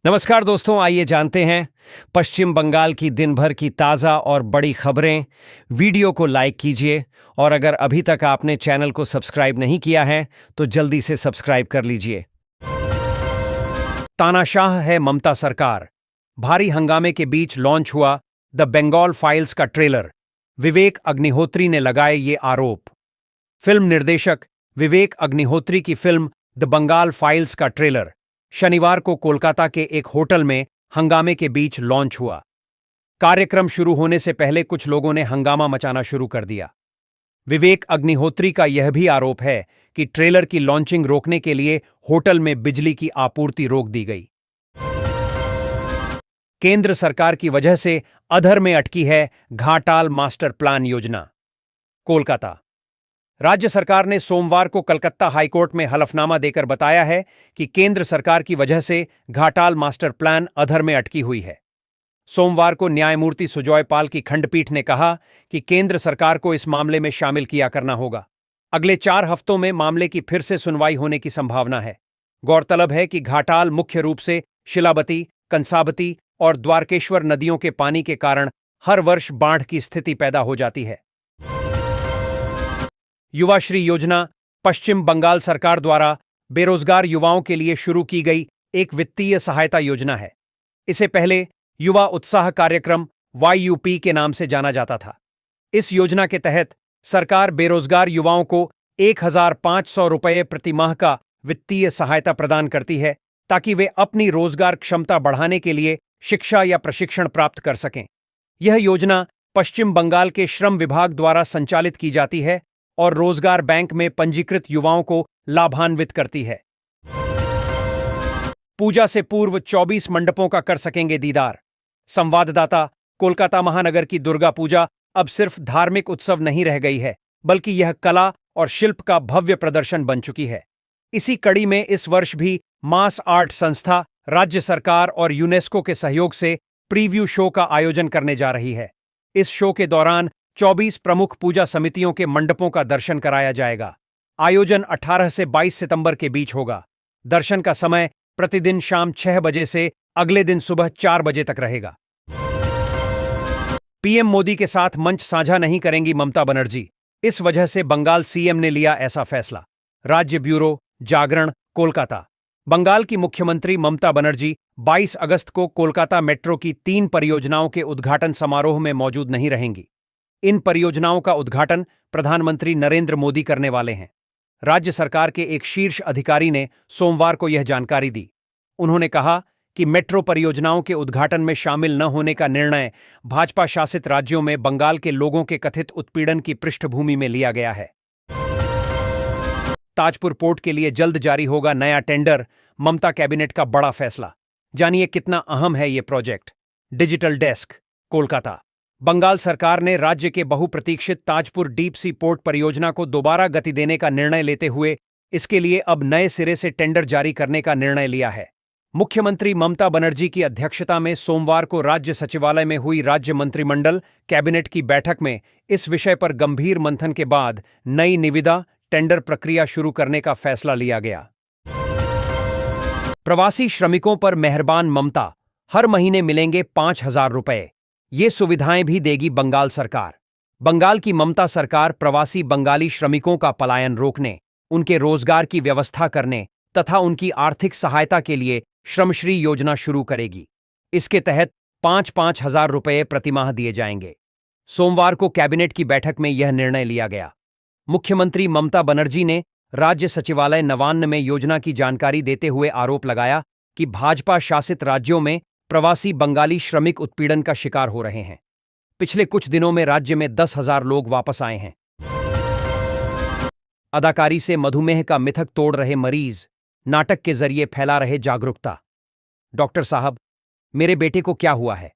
नमस्कार दोस्तों, आइए जानते हैं पश्चिम बंगाल की दिन भर की ताज़ा और बड़ी खबरें। वीडियो को लाइक कीजिए और अगर अभी तक आपने चैनल को सब्सक्राइब नहीं किया है तो जल्दी से सब्सक्राइब कर लीजिए। तानाशाह है ममता सरकार। भारी हंगामे के बीच लॉन्च हुआ द बंगाल फाइल्स का ट्रेलर। विवेक अग्निहोत्री ने लगाए ये आरोप। फिल्म निर्देशक विवेक अग्निहोत्री की फिल्म द बंगाल फाइल्स का ट्रेलर शनिवार को कोलकाता के एक होटल में हंगामे के बीच लॉन्च हुआ। कार्यक्रम शुरू होने से पहले कुछ लोगों ने हंगामा मचाना शुरू कर दिया। विवेक अग्निहोत्री का यह भी आरोप है कि ट्रेलर की लॉन्चिंग रोकने के लिए होटल में बिजली की आपूर्ति रोक दी गई। केंद्र सरकार की वजह से अधर में अटकी है घाटाल मास्टर प्लान योजना। कोलकाता। राज्य सरकार ने सोमवार को कलकत्ता हाईकोर्ट में हलफनामा देकर बताया है कि केंद्र सरकार की वजह से घाटाल मास्टर प्लान अधर में अटकी हुई है। सोमवार को न्यायमूर्ति सुजॉय पाल की खंडपीठ ने कहा कि केंद्र सरकार को इस मामले में शामिल किया करना होगा। अगले 4 हफ्तों में मामले की फिर से सुनवाई होने की संभावना है। गौरतलब है कि घाटाल मुख्य रूप से शिलावती, कंसाबती और द्वारकेश्वर नदियों के पानी के कारण हर वर्ष बाढ़ की स्थिति पैदा हो जाती है। युवाश्री योजना पश्चिम बंगाल सरकार द्वारा बेरोजगार युवाओं के लिए शुरू की गई एक वित्तीय सहायता योजना है। इसे पहले युवा उत्साह कार्यक्रम YUP के नाम से जाना जाता था। इस योजना के तहत सरकार बेरोजगार युवाओं को 1,500 रुपये प्रति माह का वित्तीय सहायता प्रदान करती है ताकि वे अपनी रोजगार क्षमता बढ़ाने के लिए शिक्षा या प्रशिक्षण प्राप्त कर सकें। यह योजना पश्चिम बंगाल के श्रम विभाग द्वारा संचालित की जाती है और रोजगार बैंक में पंजीकृत युवाओं को लाभान्वित करती है। पूजा से पूर्व 24 मंडपों का कर सकेंगे दीदार। संवाददाता। कोलकाता महानगर की दुर्गा पूजा अब सिर्फ धार्मिक उत्सव नहीं रह गई है, बल्कि यह कला और शिल्प का भव्य प्रदर्शन बन चुकी है। इसी कड़ी में इस वर्ष भी मास आर्ट संस्था, राज्य सरकार और यूनेस्को के सहयोग से प्रीव्यू शो का आयोजन करने जा रही है। इस शो के दौरान 24 प्रमुख पूजा समितियों के मंडपों का दर्शन कराया जाएगा। आयोजन 18 से 22 सितंबर के बीच होगा। दर्शन का समय प्रतिदिन शाम 6 बजे से अगले दिन सुबह 4 बजे तक रहेगा। पीएम मोदी के साथ मंच साझा नहीं करेंगी ममता बनर्जी। इस वजह से बंगाल सीएम ने लिया ऐसा फैसला। राज्य ब्यूरो, जागरण, कोलकाता। बंगाल की मुख्यमंत्री ममता बनर्जी 22 अगस्त को कोलकाता मेट्रो की 3 परियोजनाओं के उद्घाटन समारोह में मौजूद नहीं रहेंगी। इन परियोजनाओं का उद्घाटन प्रधानमंत्री नरेंद्र मोदी करने वाले हैं। राज्य सरकार के एक शीर्ष अधिकारी ने सोमवार को यह जानकारी दी। उन्होंने कहा कि मेट्रो परियोजनाओं के उद्घाटन में शामिल न होने का निर्णय भाजपा शासित राज्यों में बंगाल के लोगों के कथित उत्पीड़न की पृष्ठभूमि में लिया गया है। ताजपुर पोर्ट के लिए जल्द जारी होगा नया टेंडर, ममता कैबिनेट का बड़ा फैसला। जानिए कितना अहम है ये project. Digital desk. Kolkata. Bengal सरकार ने राज्य के बहुप्रतीक्षित ताजपुर डीप सी पोर्ट परियोजना को दोबारा गति देने का निर्णय लेते हुए इसके लिए अब नए सिरे से टेंडर जारी करने का निर्णय लिया है। मुख्यमंत्री ममता बनर्जी की अध्यक्षता में सोमवार को राज्य सचिवालय में हुई राज्य मंत्रिमंडल कैबिनेट की बैठक में इस विषय पर गंभीर मंथन के बाद नई निविदा टेंडर प्रक्रिया शुरू करने का फैसला लिया गया। प्रवासी श्रमिकों पर मेहरबान ममता, हर महीने मिलेंगे 5,000 रुपये। ये सुविधाएं भी देगी बंगाल सरकार। बंगाल की ममता सरकार प्रवासी बंगाली श्रमिकों का पलायन रोकने, उनके रोजगार की व्यवस्था करने तथा उनकी आर्थिक सहायता के लिए श्रमश्री योजना शुरू करेगी। इसके तहत 5-5 हजार रुपये प्रतिमाह दिए जाएंगे। सोमवार को कैबिनेट की बैठक में यह निर्णय लिया गया। मुख्यमंत्री ममता बनर्जी ने राज्य सचिवालय नवान्न में योजना की जानकारी देते हुए आरोप लगाया कि भाजपा शासित राज्यों में प्रवासी बंगाली श्रमिक उत्पीड़न का शिकार हो रहे हैं। पिछले कुछ दिनों में राज्य में 10,000 लोग वापस आए हैं। अदाकारी से मधुमेह का मिथक तोड़ रहे मरीज, नाटक के जरिए फैला रहे जागरूकता। डॉक्टर साहब, मेरे बेटे को क्या हुआ है?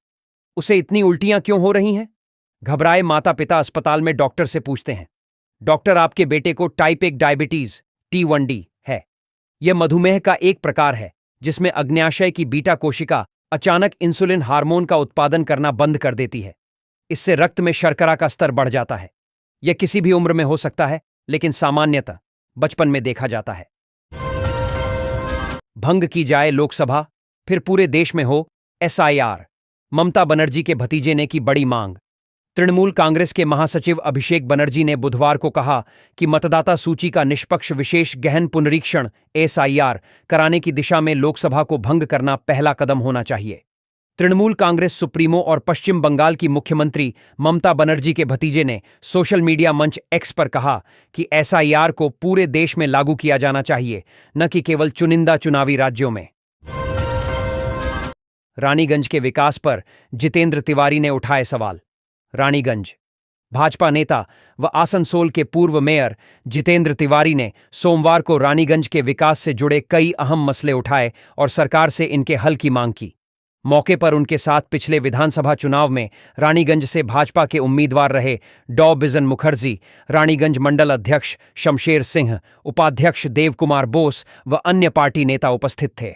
उसे इतनी उल्टियां क्यों हो रही हैं? घबराए माता पिता अस्पताल में डॉक्टर से पूछते हैं। डॉक्टर, आपके बेटे को टाइप 1 डायबिटीज T1D है। यह मधुमेह का एक प्रकार है जिसमें अग्न्याशय की बीटा कोशिका अचानक इंसुलिन हार्मोन का उत्पादन करना बंद कर देती है। इससे रक्त में शर्करा का स्तर बढ़ जाता है। यह किसी भी उम्र में हो सकता है, लेकिन सामान्यतः बचपन में देखा जाता है। भंग की जाए लोकसभा, फिर पूरे देश में हो SIR। ममता बनर्जी के भतीजे ने की बड़ी मांग। तृणमूल कांग्रेस के महासचिव अभिषेक बनर्जी ने बुधवार को कहा कि मतदाता सूची का निष्पक्ष विशेष गहन पुनरीक्षण SIR कराने की दिशा में लोकसभा को भंग करना पहला कदम होना चाहिए। तृणमूल कांग्रेस सुप्रीमो और पश्चिम बंगाल की मुख्यमंत्री ममता बनर्जी के भतीजे ने सोशल मीडिया मंच X पर कहा कि SIR को पूरे देश में लागू किया जाना चाहिए, न कि केवल चुनिंदा चुनावी राज्यों में। रानीगंज के विकास पर जितेंद्र तिवारी ने उठाए सवाल। रानीगंज भाजपा नेता व आसनसोल के पूर्व मेयर जितेंद्र तिवारी ने सोमवार को रानीगंज के विकास से जुड़े कई अहम मसले उठाए और सरकार से इनके हल की मांग की। मौके पर उनके साथ पिछले विधानसभा चुनाव में रानीगंज से भाजपा के उम्मीदवार रहे डॉ बिजन मुखर्जी, रानीगंज मंडल अध्यक्ष शमशेर सिंह, उपाध्यक्ष देव कुमार बोस व अन्य पार्टी नेता उपस्थित थे।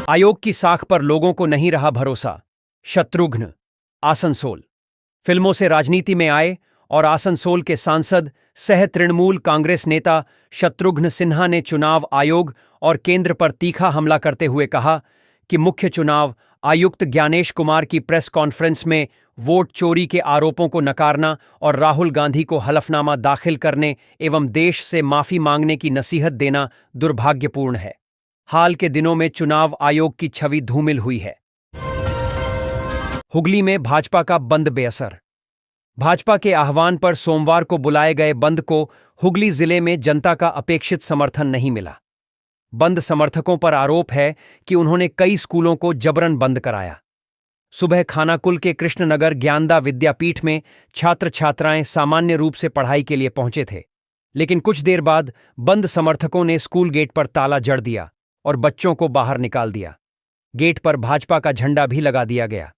आयोग की साख पर लोगों को नहीं रहा भरोसा। शत्रुघ्न आसनसोल फिल्मों से राजनीति में आए और आसनसोल के सांसद सह तृणमूल कांग्रेस नेता शत्रुघ्न सिन्हा ने चुनाव आयोग और केंद्र पर तीखा हमला करते हुए कहा कि मुख्य चुनाव आयुक्त ज्ञानेश कुमार की प्रेस कॉन्फ्रेंस में वोट चोरी के आरोपों को नकारना और राहुल गांधी को हलफनामा दाखिल करने एवं देश से माफी मांगने की नसीहत देना दुर्भाग्यपूर्ण है। हाल के दिनों में चुनाव आयोग की छवि धूमिल हुई है। हुगली में भाजपा का बंद बेअसर। भाजपा के आह्वान पर सोमवार को बुलाए गए बंद को हुगली जिले में जनता का अपेक्षित समर्थन नहीं मिला। बंद समर्थकों पर आरोप है कि उन्होंने कई स्कूलों को जबरन बंद कराया। सुबह खानाकुल के कृष्णनगर ज्ञानदा विद्यापीठ में छात्र छात्राएं सामान्य रूप से पढ़ाई के लिए पहुंचे थे, लेकिन कुछ देर बाद बंद समर्थकों ने स्कूल गेट पर ताला जड़ दिया और बच्चों को बाहर निकाल दिया। गेट पर भाजपा का झंडा भी लगा दिया गया।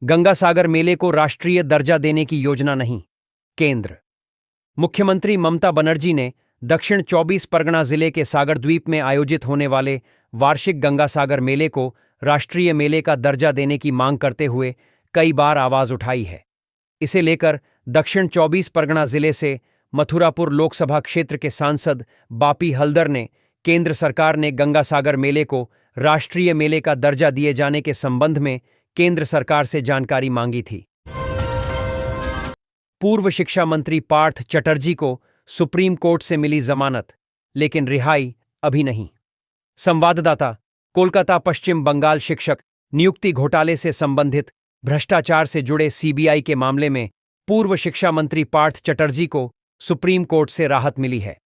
गंगासागर मेले को राष्ट्रीय दर्जा देने की योजना नहीं। केंद्र मुख्यमंत्री ममता बनर्जी ने दक्षिण 24 परगना जिले के सागरद्वीप में आयोजित होने वाले वार्षिक गंगासागर मेले को राष्ट्रीय मेले का दर्जा देने की मांग करते हुए कई बार आवाज उठाई है। इसे लेकर दक्षिण 24 परगना जिले से मथुरापुर लोकसभा क्षेत्र के सांसद बापी हल्दर ने केंद्र सरकार ने गंगासागर मेले को राष्ट्रीय मेले का दर्जा दिए जाने के संबंध में केंद्र सरकार से जानकारी मांगी थी। पूर्व शिक्षा मंत्री पार्थ चटर्जी को सुप्रीम कोर्ट से मिली जमानत, लेकिन रिहाई अभी नहीं। संवाददाता कोलकाता पश्चिम बंगाल शिक्षक नियुक्ति घोटाले से संबंधित भ्रष्टाचार से जुड़े CBI के मामले में पूर्व शिक्षा मंत्री पार्थ चटर्जी को सुप्रीम कोर्ट से राहत मिली है।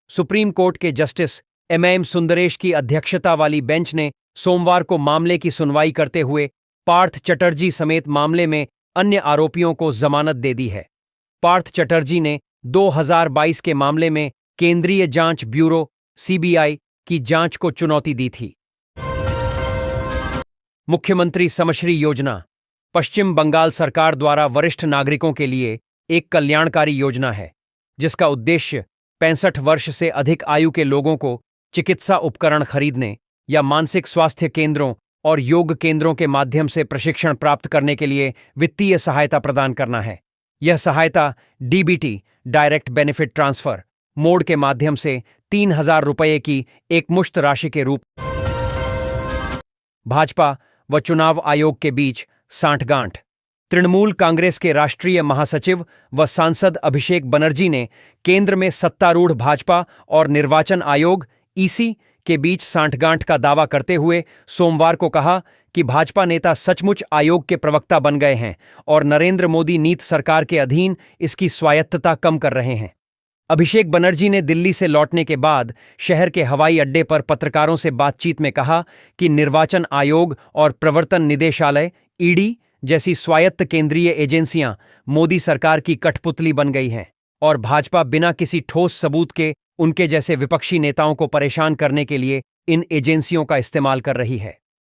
सुप्रीम कोर्ट के जस्टिस MM सुंदरेश की अध्यक्षता वाली बेंच ने सोमवार को मामले की सुनवाई करते हुए पार्थ चटर्जी समेत मामले में अन्य आरोपियों को जमानत दे दी है। पार्थ चटर्जी ने 2022 के मामले में केंद्रीय जांच ब्यूरो CBI की जांच को चुनौती दी थी। मुख्यमंत्री समश्री योजना पश्चिम बंगाल सरकार द्वारा वरिष्ठ नागरिकों के लिए एक कल्याणकारी योजना है, जिसका उद्देश्य 65 वर्ष से अधिक आयु के लोगों को चिकित्सा उपकरण खरीदने या मानसिक स्वास्थ्य केंद्रों और योग केंद्रों के माध्यम से प्रशिक्षण प्राप्त करने के लिए वित्तीय सहायता प्रदान करना है। यह सहायता DBT direct benefit transfer mode के माध्यम से 3,000 रुपये की एकमुश्त राशि के रूप। भाजपा व चुनाव आयोग के बीच सांठगांठ। तृणमूल कांग्रेस के राष्ट्रीय महासचिव व सांसद अभिषेक बनर्जी ने केंद्र में सत्तारूढ़ भाजपा और निर्वाचन आयोग EC के बीच सांठगांठ का दावा करते हुए सोमवार को कहा कि भाजपा नेता सचमुच आयोग के प्रवक्ता बन गए हैं और नरेंद्र मोदी नीत सरकार के अधीन इसकी स्वायत्तता कम कर रहे हैं। अभिषेक बनर्जी ने दिल्ली से लौटने के बाद शहर के हवाई अड्डे पर पत्रकारों से बातचीत में कहा कि निर्वाचन आयोग और प्रवर्तन निदेशालय ED जैसी स्वायत्त केंद्रीय एजेंसियां मोदी सरकार की कठपुतली बन गई हैं और भाजपा बिना किसी ठोस सबूत के उनके जैसे विपक्षी नेताओं को परेशान करने के लिए इन एजेंसियों का इस्तेमाल कर रही है।